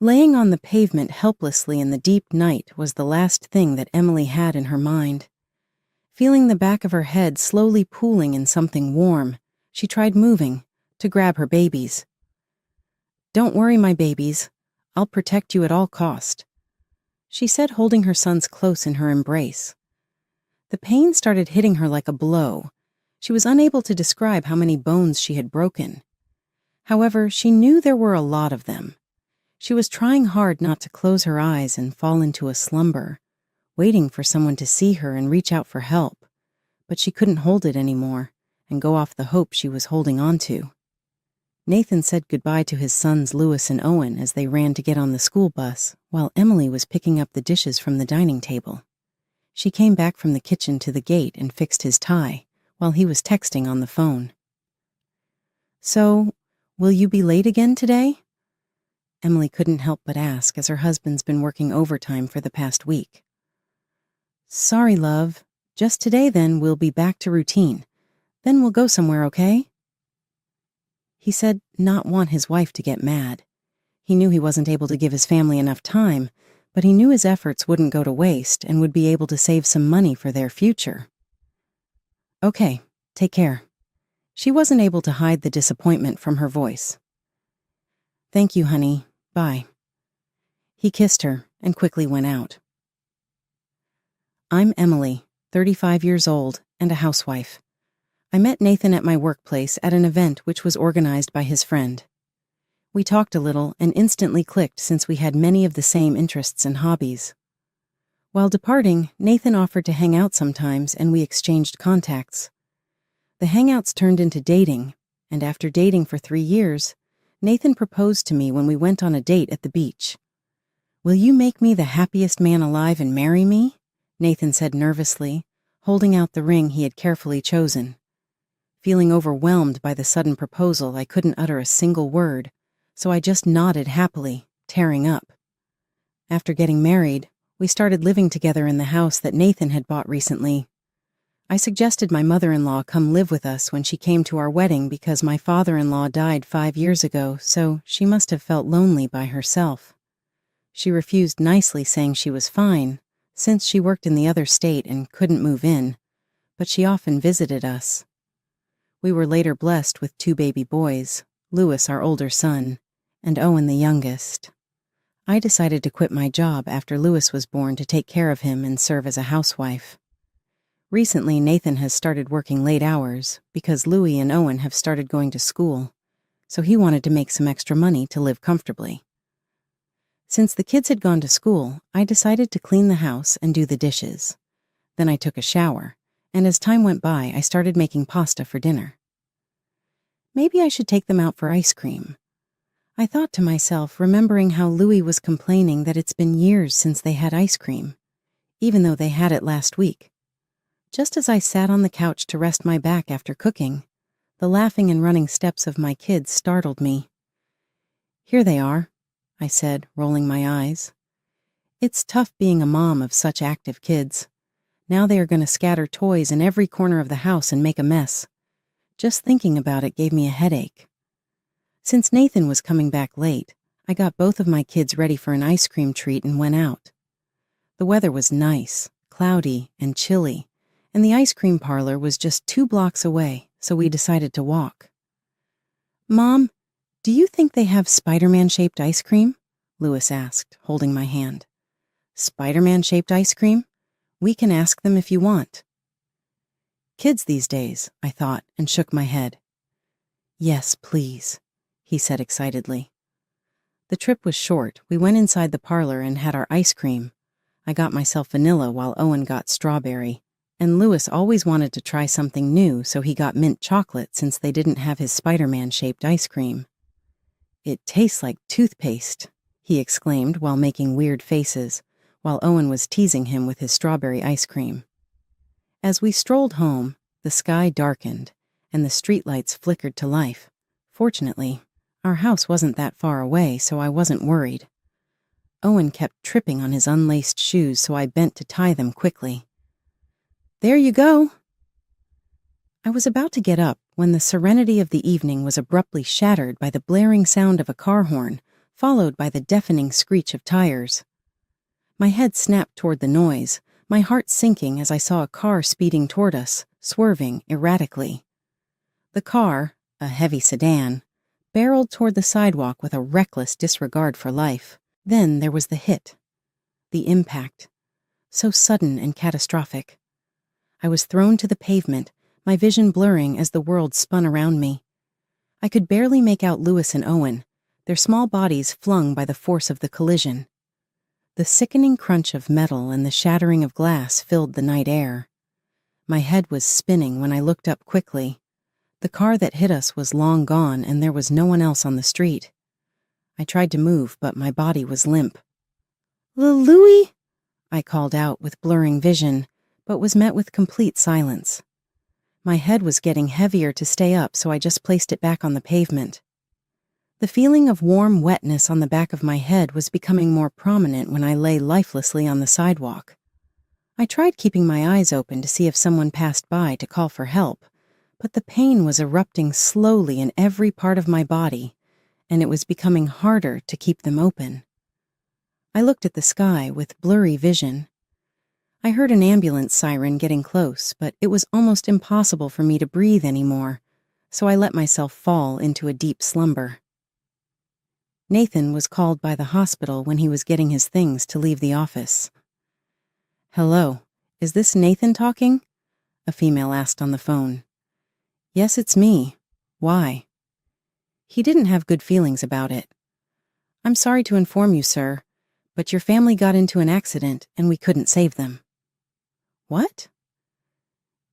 Laying on the pavement helplessly in the deep night was the last thing that Emily had in her mind. Feeling the back of her head slowly pooling in something warm, she tried moving to grab her babies. "Don't worry, my babies. I'll protect you at all cost," she said, holding her sons close in her embrace. The pain started hitting her like a blow. She was unable to describe how many bones she had broken. However, she knew there were a lot of them. She was trying hard not to close her eyes and fall into a slumber, waiting for someone to see her and reach out for help, but she couldn't hold it anymore and go off the hope she was holding on to. Nathan said goodbye to his sons Louis and Owen as they ran to get on the school bus, while Emily was picking up the dishes from the dining table. She came back from the kitchen to the gate and fixed his tie, while he was texting on the phone. "So, will you be late again today?" Emily couldn't help but ask, as her husband's been working overtime for the past week. "Sorry, love. Just today, then we'll be back to routine. Then we'll go somewhere, okay?" He said not want his wife to get mad. He knew he wasn't able to give his family enough time, but he knew his efforts wouldn't go to waste and would be able to save some money for their future. "Okay, take care." She wasn't able to hide the disappointment from her voice. "Thank you, honey. Bye." He kissed her and quickly went out. I'm Emily, 35 years old, and a housewife. I met Nathan at my workplace at an event which was organized by his friend. We talked a little and instantly clicked since we had many of the same interests and hobbies. While departing, Nathan offered to hang out sometimes and we exchanged contacts. The hangouts turned into dating, and after dating for 3 years, Nathan proposed to me when we went on a date at the beach. "Will you make me the happiest man alive and marry me?" Nathan said nervously, holding out the ring he had carefully chosen. Feeling overwhelmed by the sudden proposal, I couldn't utter a single word, so I just nodded happily, tearing up. After getting married, we started living together in the house that Nathan had bought recently. I suggested my mother-in-law come live with us when she came to our wedding because my father-in-law died 5 years ago, so she must have felt lonely by herself. She refused nicely, saying she was fine, since she worked in the other state and couldn't move in, but she often visited us. We were later blessed with 2 baby boys, Louis, our older son, and Owen, the youngest. I decided to quit my job after Louis was born to take care of him and serve as a housewife. Recently, Nathan has started working late hours because Louis and Owen have started going to school, so he wanted to make some extra money to live comfortably. Since the kids had gone to school, I decided to clean the house and do the dishes. Then I took a shower, and as time went by, I started making pasta for dinner. Maybe I should take them out for ice cream. I thought to myself, remembering how Louis was complaining that it's been years since they had ice cream, even though they had it last week. Just as I sat on the couch to rest my back after cooking, the laughing and running steps of my kids startled me. "Here they are," I said, rolling my eyes. It's tough being a mom of such active kids. Now they are going to scatter toys in every corner of the house and make a mess. Just thinking about it gave me a headache. Since Nathan was coming back late, I got both of my kids ready for an ice cream treat and went out. The weather was nice, cloudy, and chilly, and the ice cream parlor was just 2 blocks away, so we decided to walk. "Mom, do you think they have Spider-Man-shaped ice cream?" Louis asked, holding my hand. "Spider-Man-shaped ice cream? We can ask them if you want." Kids these days, I thought, and shook my head. "Yes, please," he said excitedly. The trip was short. We went inside the parlor and had our ice cream. I got myself vanilla while Owen got strawberry, and Louis always wanted to try something new, so he got mint chocolate since they didn't have his Spider-Man-shaped ice cream. "It tastes like toothpaste," he exclaimed while making weird faces, while Owen was teasing him with his strawberry ice cream. As we strolled home, the sky darkened, and the streetlights flickered to life. Fortunately, our house wasn't that far away, so I wasn't worried. Owen kept tripping on his unlaced shoes, so I bent to tie them quickly. "There you go." I was about to get up when the serenity of the evening was abruptly shattered by the blaring sound of a car horn, followed by the deafening screech of tires. My head snapped toward the noise, my heart sinking as I saw a car speeding toward us, swerving erratically. The car, a heavy sedan, barreled toward the sidewalk with a reckless disregard for life. Then there was the hit. The impact. So sudden and catastrophic. I was thrown to the pavement, my vision blurring as the world spun around me. I could barely make out Lewis and Owen, their small bodies flung by the force of the collision. The sickening crunch of metal and the shattering of glass filled the night air. My head was spinning when I looked up quickly. The car that hit us was long gone and there was no one else on the street. I tried to move, but my body was limp. "Louis?" I called out with blurring vision, but was met with complete silence. My head was getting heavier to stay up, so I just placed it back on the pavement. The feeling of warm wetness on the back of my head was becoming more prominent when I lay lifelessly on the sidewalk. I tried keeping my eyes open to see if someone passed by to call for help, but the pain was erupting slowly in every part of my body, and it was becoming harder to keep them open. I looked at the sky with blurry vision. I heard an ambulance siren getting close, but it was almost impossible for me to breathe anymore, so I let myself fall into a deep slumber. Nathan was called by the hospital when he was getting his things to leave the office. "Hello, is this Nathan talking?" a female asked on the phone. "Yes, it's me. Why?" He didn't have good feelings about it. "I'm sorry to inform you, sir, but your family got into an accident and we couldn't save them." "What?"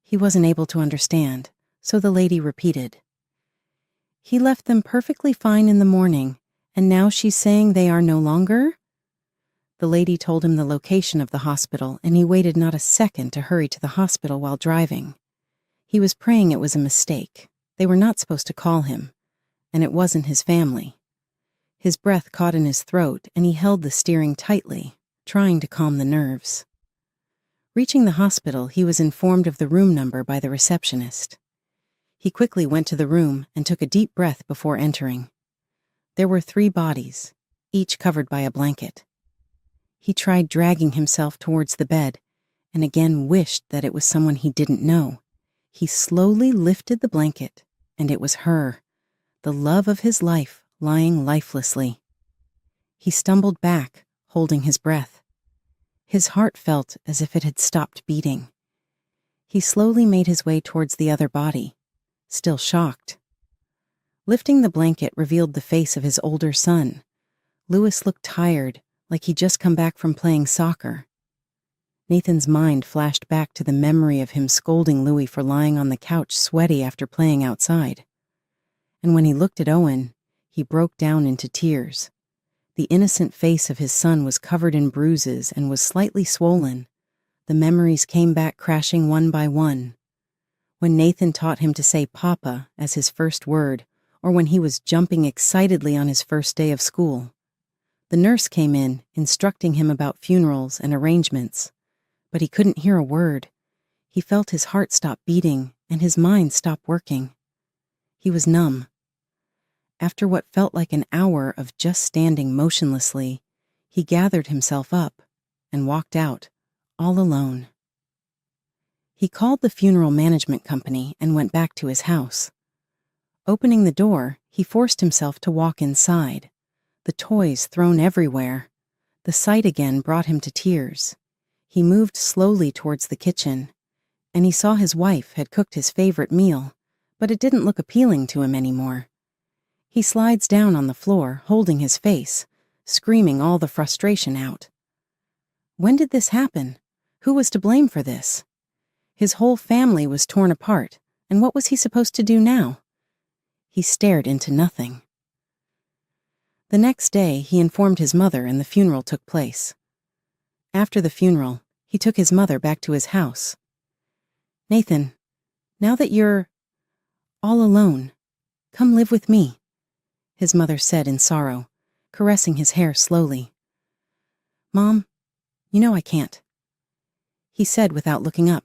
He wasn't able to understand, so the lady repeated. "He left them perfectly fine in the morning, and now she's saying they are no longer?" The lady told him the location of the hospital, and he waited not a second to hurry to the hospital while driving. He was praying it was a mistake. They were not supposed to call him, and it wasn't his family. His breath caught in his throat, and he held the steering tightly, trying to calm the nerves. Reaching the hospital, he was informed of the room number by the receptionist. He quickly went to the room and took a deep breath before entering. There were 3 bodies, each covered by a blanket. He tried dragging himself towards the bed, and again wished that it was someone he didn't know. He slowly lifted the blanket, and it was her, the love of his life, lying lifelessly. He stumbled back, holding his breath. His heart felt as if it had stopped beating. He slowly made his way towards the other body, still shocked. Lifting the blanket revealed the face of his older son. Lewis looked tired, like he'd just come back from playing soccer. Nathan's mind flashed back to the memory of him scolding Louis for lying on the couch sweaty after playing outside. And when he looked at Owen, he broke down into tears. The innocent face of his son was covered in bruises and was slightly swollen. The memories came back crashing one by one. When Nathan taught him to say Papa as his first word, or when he was jumping excitedly on his first day of school. The nurse came in, instructing him about funerals and arrangements, but he couldn't hear a word. He felt his heart stop beating and his mind stop working. He was numb. After what felt like an hour of just standing motionlessly, he gathered himself up and walked out, all alone. He called the funeral management company and went back to his house. Opening the door, he forced himself to walk inside, the toys thrown everywhere. The sight again brought him to tears. He moved slowly towards the kitchen, and he saw his wife had cooked his favorite meal, but it didn't look appealing to him anymore. He slides down on the floor, holding his face, screaming all the frustration out. When did this happen? Who was to blame for this? His whole family was torn apart, and what was he supposed to do now? He stared into nothing. The next day, he informed his mother and the funeral took place. After the funeral, he took his mother back to his house. "Nathan, now that you're all alone, come live with me," his mother said in sorrow, caressing his hair slowly. "Mom, you know I can't," he said without looking up.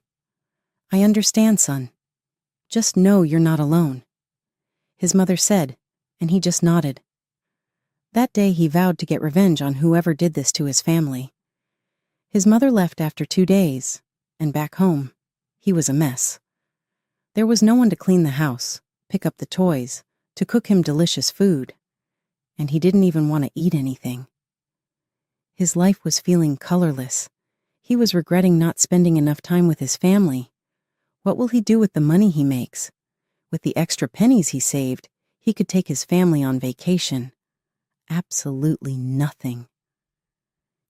"I understand, son. Just know you're not alone," his mother said, and he just nodded. That day he vowed to get revenge on whoever did this to his family. His mother left after 2 days, and back home, he was a mess. There was no one to clean the house, pick up the toys, to cook him delicious food, and he didn't even want to eat anything. His life was feeling colorless. He was regretting not spending enough time with his family. What will he do with the money he makes? With the extra pennies he saved, he could take his family on vacation. Absolutely nothing.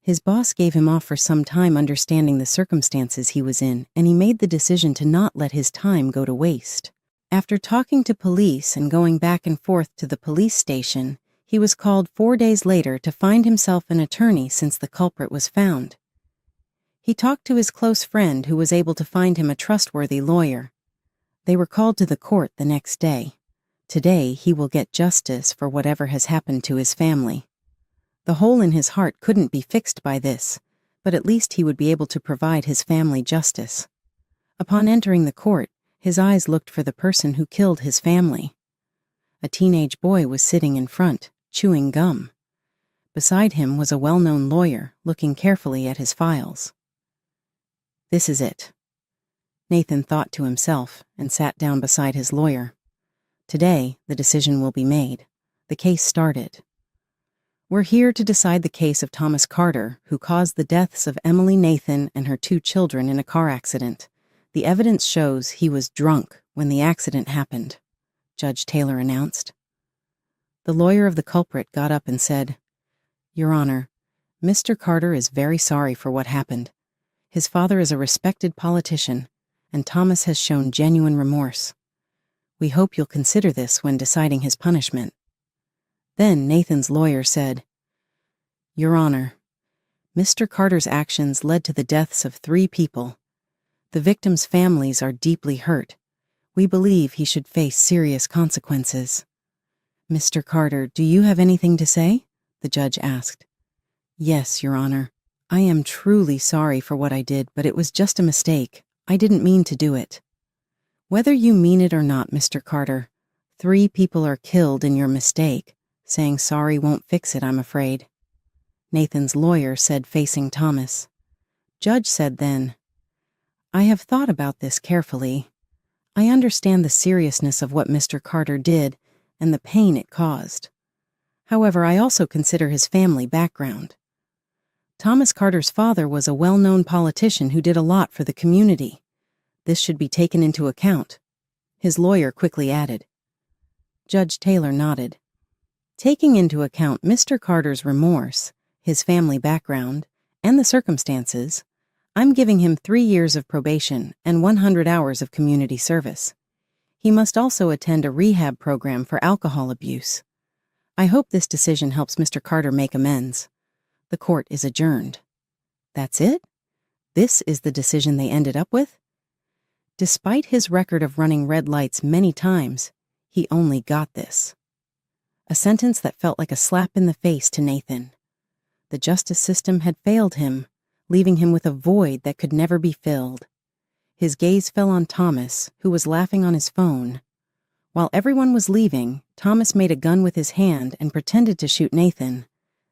His boss gave him off for some time, understanding the circumstances he was in, and he made the decision to not let his time go to waste. After talking to police and going back and forth to the police station, he was called 4 days later to find himself an attorney since the culprit was found. He talked to his close friend who was able to find him a trustworthy lawyer. They were called to the court the next day. Today, he will get justice for whatever has happened to his family. The hole in his heart couldn't be fixed by this, but at least he would be able to provide his family justice. Upon entering the court, his eyes looked for the person who killed his family. A teenage boy was sitting in front, chewing gum. Beside him was a well-known lawyer, looking carefully at his files. This is it, Nathan thought to himself and sat down beside his lawyer. Today, the decision will be made. The case started. We're here to decide the case of Thomas Carter, who caused the deaths of Emily Nathan and her 2 children in a car accident. The evidence shows he was drunk when the accident happened, Judge Taylor announced. The lawyer of the culprit got up and said, "Your Honor, Mr. Carter is very sorry for what happened. His father is a respected politician, and Thomas has shown genuine remorse. We hope you'll consider this when deciding his punishment." Then Nathan's lawyer said, "Your Honor, Mr. Carter's actions led to the deaths of 3 people. The victims' families are deeply hurt. We believe he should face serious consequences." "Mr. Carter, do you have anything to say?" the judge asked. "Yes, Your Honor. I am truly sorry for what I did, but it was just a mistake. I didn't mean to do it." "Whether you mean it or not, Mr. Carter, 3 people are killed in your mistake. Saying sorry won't fix it, I'm afraid," Nathan's lawyer said, facing Thomas. Judge said then, "I have thought about this carefully. I understand the seriousness of what Mr. Carter did and the pain it caused. However, I also consider his family background. Thomas Carter's father was a well-known politician who did a lot for the community. This should be taken into account," his lawyer quickly added. Judge Taylor nodded. "Taking into account Mr. Carter's remorse, his family background, and the circumstances, I'm giving him 3 years of probation and 100 hours of community service. He must also attend a rehab program for alcohol abuse. I hope this decision helps Mr. Carter make amends. The court is adjourned." That's it? This is the decision they ended up with? Despite his record of running red lights many times, he only got this. A sentence that felt like a slap in the face to Nathan. The justice system had failed him, leaving him with a void that could never be filled. His gaze fell on Thomas, who was laughing on his phone. While everyone was leaving, Thomas made a gun with his hand and pretended to shoot Nathan.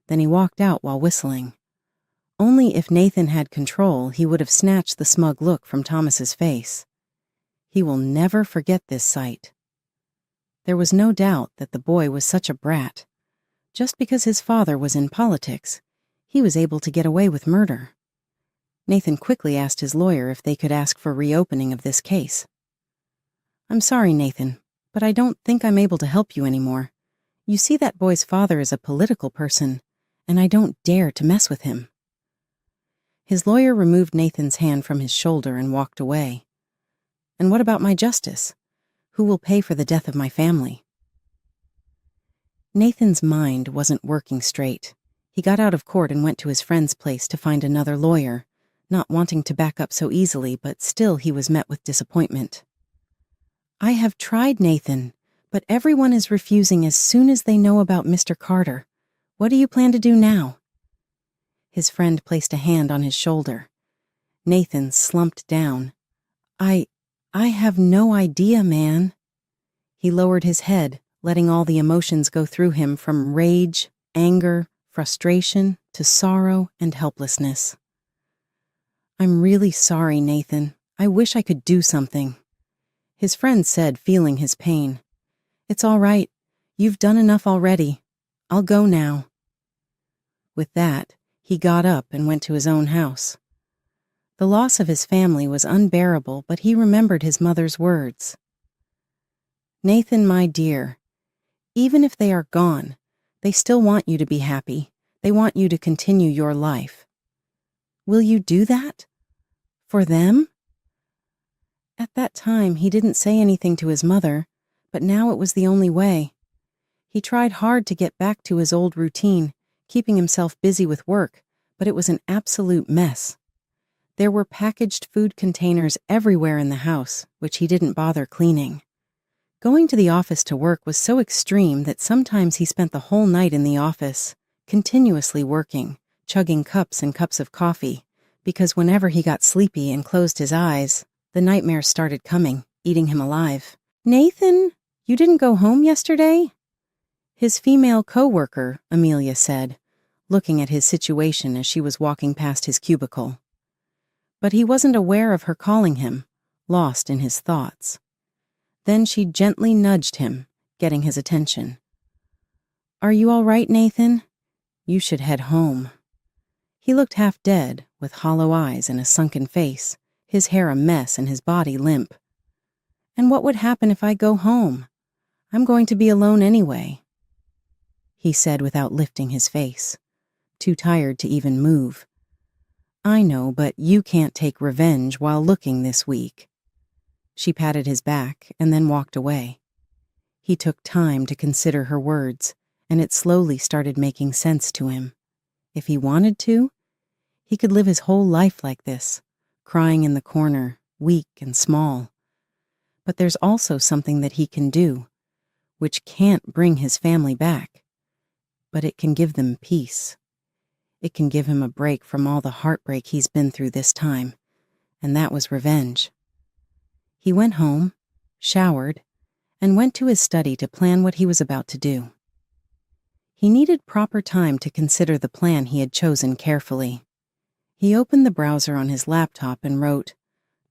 Then he walked out while whistling. Only if Nathan had control, he would have snatched the smug look from Thomas's face. He will never forget this sight. There was no doubt that the boy was such a brat. Just because his father was in politics, he was able to get away with murder. Nathan quickly asked his lawyer if they could ask for reopening of this case. "I'm sorry, Nathan, but I don't think I'm able to help you anymore. You see, that boy's father is a political person, and I don't dare to mess with him." His lawyer removed Nathan's hand from his shoulder and walked away. "And what about my justice? Who will pay for the death of my family?" Nathan's mind wasn't working straight. He got out of court and went to his friend's place to find another lawyer, not wanting to back up so easily, but still he was met with disappointment. "I have tried, Nathan, but everyone is refusing as soon as they know about Mr. Carter. What do you plan to do now?" His friend placed a hand on his shoulder. Nathan slumped down. I have no idea, man." He lowered his head, letting all the emotions go through him from rage, anger, frustration, to sorrow and helplessness. "I'm really sorry, Nathan. I wish I could do something," his friend said, feeling his pain. "It's all right. You've done enough already. I'll go now." With that, he got up and went to his own house. The loss of his family was unbearable, but he remembered his mother's words. "Nathan, my dear, even if they are gone, they still want you to be happy. They want you to continue your life. Will you do that? For them?" At that time, he didn't say anything to his mother, but now it was the only way. He tried hard to get back to his old routine, keeping himself busy with work, but it was an absolute mess. There were packaged food containers everywhere in the house, which he didn't bother cleaning. Going to the office to work was so extreme that sometimes he spent the whole night in the office, continuously working, chugging cups and cups of coffee, because whenever he got sleepy and closed his eyes, the nightmares started coming, eating him alive. "Nathan, you didn't go home yesterday?" His female co-worker, Amelia said, looking at his situation as she was walking past his cubicle. But he wasn't aware of her calling him, lost in his thoughts. Then she gently nudged him, getting his attention. "Are you all right, Nathan? You should head home." He looked half dead, with hollow eyes and a sunken face, his hair a mess and his body limp. "And what would happen if I go home? I'm going to be alone anyway," he said without lifting his face, too tired to even move. "I know, but you can't take revenge while looking this weak." She patted his back and then walked away. He took time to consider her words, and it slowly started making sense to him. If he wanted to, he could live his whole life like this, crying in the corner, weak and small. But there's also something that he can do, which can't bring his family back, but it can give them peace. It can give him a break from all the heartbreak he's been through this time, and that was revenge. He went home, showered, and went to his study to plan what he was about to do. He needed proper time to consider the plan he had chosen carefully. He opened the browser on his laptop and wrote,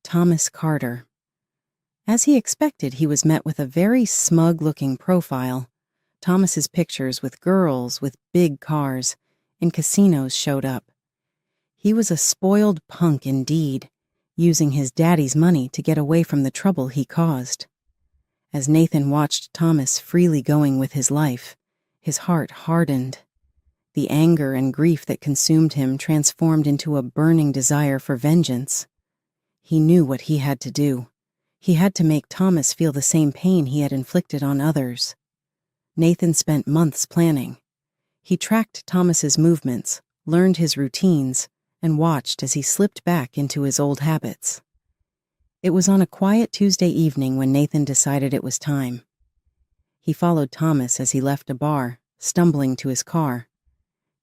"Thomas Carter." As he expected, he was met with a very smug-looking profile. Thomas's pictures with girls with big cars in casinos showed up. He was a spoiled punk indeed, using his daddy's money to get away from the trouble he caused. As Nathan watched Thomas freely going with his life, his heart hardened. The anger and grief that consumed him transformed into a burning desire for vengeance. He knew what he had to do. He had to make Thomas feel the same pain he had inflicted on others. Nathan spent months planning. He tracked Thomas's movements, learned his routines, and watched as he slipped back into his old habits. It was on a quiet Tuesday evening when Nathan decided it was time. He followed Thomas as he left a bar, stumbling to his car.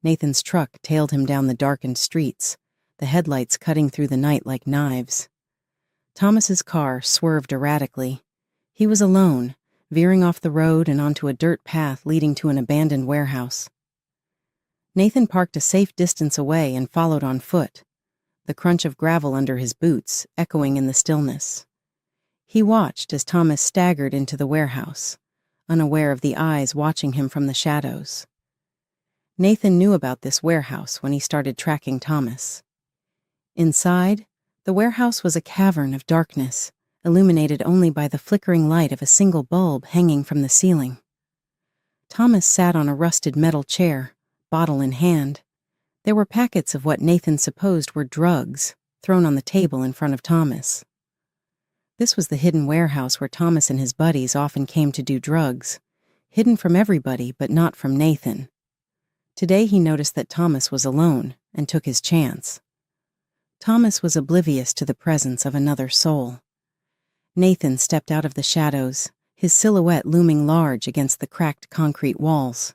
Nathan's truck tailed him down the darkened streets, the headlights cutting through the night like knives. Thomas's car swerved erratically. He was alone, veering off the road and onto a dirt path leading to an abandoned warehouse. Nathan parked a safe distance away and followed on foot, the crunch of gravel under his boots echoing in the stillness. He watched as Thomas staggered into the warehouse, unaware of the eyes watching him from the shadows. Nathan knew about this warehouse when he started tracking Thomas. Inside, the warehouse was a cavern of darkness, illuminated only by the flickering light of a single bulb hanging from the ceiling. Thomas sat on a rusted metal chair, bottle in hand. There were packets of what Nathan supposed were drugs thrown on the table in front of Thomas. This was the hidden warehouse where Thomas and his buddies often came to do drugs, hidden from everybody but not from Nathan. Today he noticed that Thomas was alone and took his chance. Thomas was oblivious to the presence of another soul. Nathan stepped out of the shadows, his silhouette looming large against the cracked concrete walls.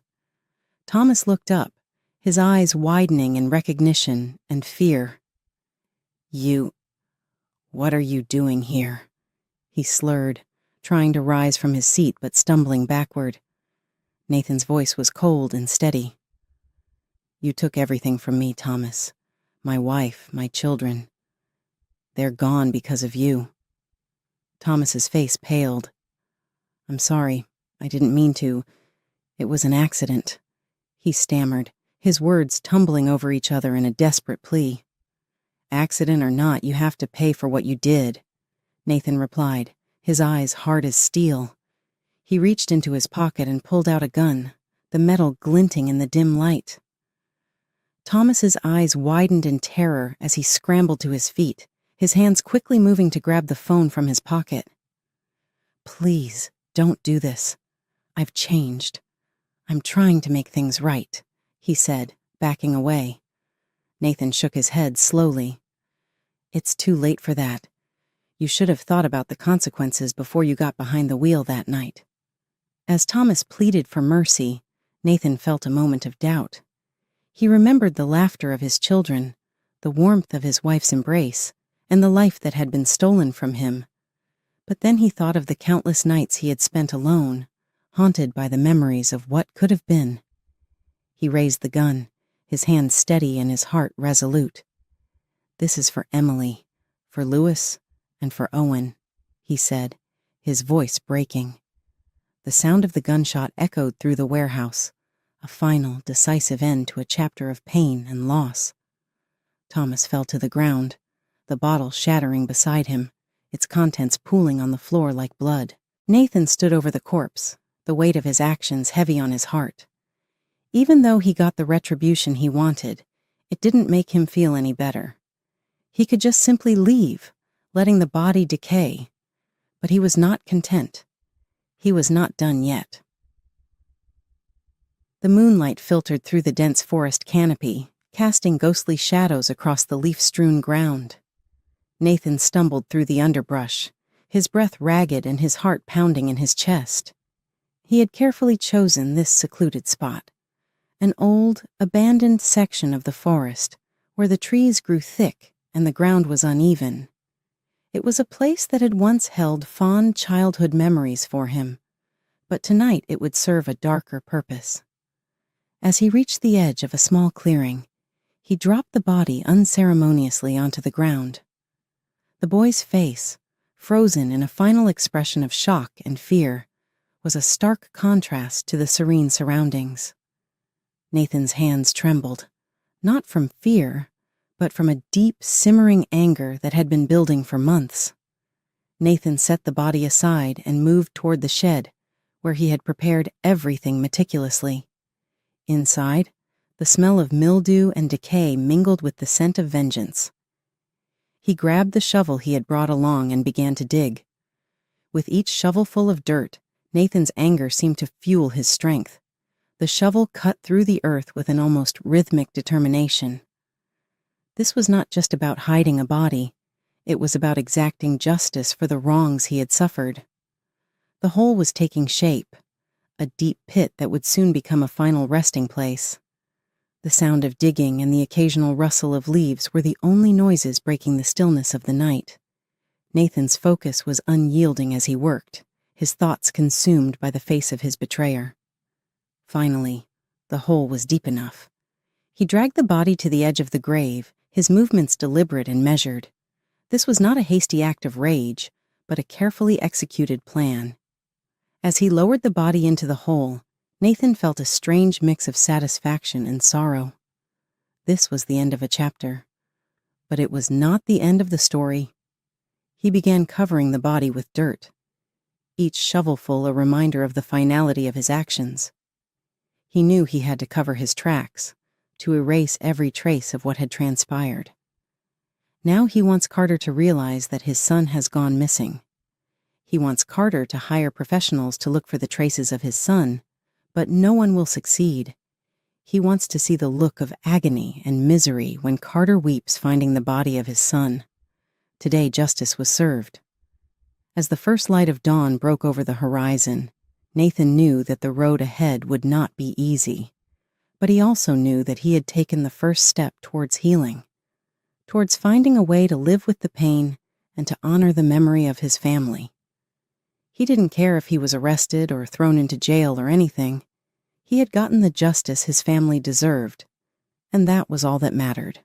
Thomas looked up, his eyes widening in recognition and fear. What are you doing here?" he slurred, trying to rise from his seat but stumbling backward. Nathan's voice was cold and steady. You took everything from me, Thomas. My wife, my children. They're gone because of you. Thomas's face paled. I'm sorry. I didn't mean to. It was an accident. He stammered, his words tumbling over each other in a desperate plea. Accident or not, you have to pay for what you did, Nathan replied, his eyes hard as steel. He reached into his pocket and pulled out a gun, the metal glinting in the dim light. Thomas's eyes widened in terror as he scrambled to his feet, his hands quickly moving to grab the phone from his pocket. Please, don't do this. I've changed. I'm trying to make things right, he said, backing away. Nathan shook his head slowly. It's too late for that. You should have thought about the consequences before you got behind the wheel that night. As Thomas pleaded for mercy, Nathan felt a moment of doubt. He remembered the laughter of his children, the warmth of his wife's embrace, and the life that had been stolen from him. But then he thought of the countless nights he had spent alone, haunted by the memories of what could have been. He raised the gun, his hand steady and his heart resolute. This is for Emily, for Louis, and for Owen, he said, his voice breaking. The sound of the gunshot echoed through the warehouse, a final, decisive end to a chapter of pain and loss. Thomas fell to the ground, the bottle shattering beside him, its contents pooling on the floor like blood. Nathan stood over the corpse, the weight of his actions heavy on his heart. Even though he got the retribution he wanted, it didn't make him feel any better. He could just simply leave, letting the body decay. But he was not content. He was not done yet. The moonlight filtered through the dense forest canopy, casting ghostly shadows across the leaf-strewn ground. Nathan stumbled through the underbrush, his breath ragged and his heart pounding in his chest. He had carefully chosen this secluded spot, an old, abandoned section of the forest where the trees grew thick and the ground was uneven. It was a place that had once held fond childhood memories for him, but tonight it would serve a darker purpose. As he reached the edge of a small clearing, he dropped the body unceremoniously onto the ground. The boy's face, frozen in a final expression of shock and fear, was a stark contrast to the serene surroundings. Nathan's hands trembled, not from fear, but from a deep, simmering anger that had been building for months. Nathan set the body aside and moved toward the shed, where he had prepared everything meticulously. Inside, the smell of mildew and decay mingled with the scent of vengeance. He grabbed the shovel he had brought along and began to dig. With each shovelful of dirt, Nathan's anger seemed to fuel his strength. The shovel cut through the earth with an almost rhythmic determination. This was not just about hiding a body. It was about exacting justice for the wrongs he had suffered. The hole was taking shape, a deep pit that would soon become a final resting place. The sound of digging and the occasional rustle of leaves were the only noises breaking the stillness of the night. Nathan's focus was unyielding as he worked, his thoughts consumed by the face of his betrayer. Finally, the hole was deep enough. He dragged the body to the edge of the grave, his movements deliberate and measured. This was not a hasty act of rage, but a carefully executed plan. As he lowered the body into the hole, Nathan felt a strange mix of satisfaction and sorrow. This was the end of a chapter. But it was not the end of the story. He began covering the body with dirt, each shovelful a reminder of the finality of his actions. He knew he had to cover his tracks, to erase every trace of what had transpired. Now he wants Carter to realize that his son has gone missing. He wants Carter to hire professionals to look for the traces of his son, but no one will succeed. He wants to see the look of agony and misery when Carter weeps finding the body of his son. Today justice was served. As the first light of dawn broke over the horizon, Nathan knew that the road ahead would not be easy. But he also knew that he had taken the first step towards healing, towards finding a way to live with the pain and to honor the memory of his family. He didn't care if he was arrested or thrown into jail or anything. He had gotten the justice his family deserved, and that was all that mattered.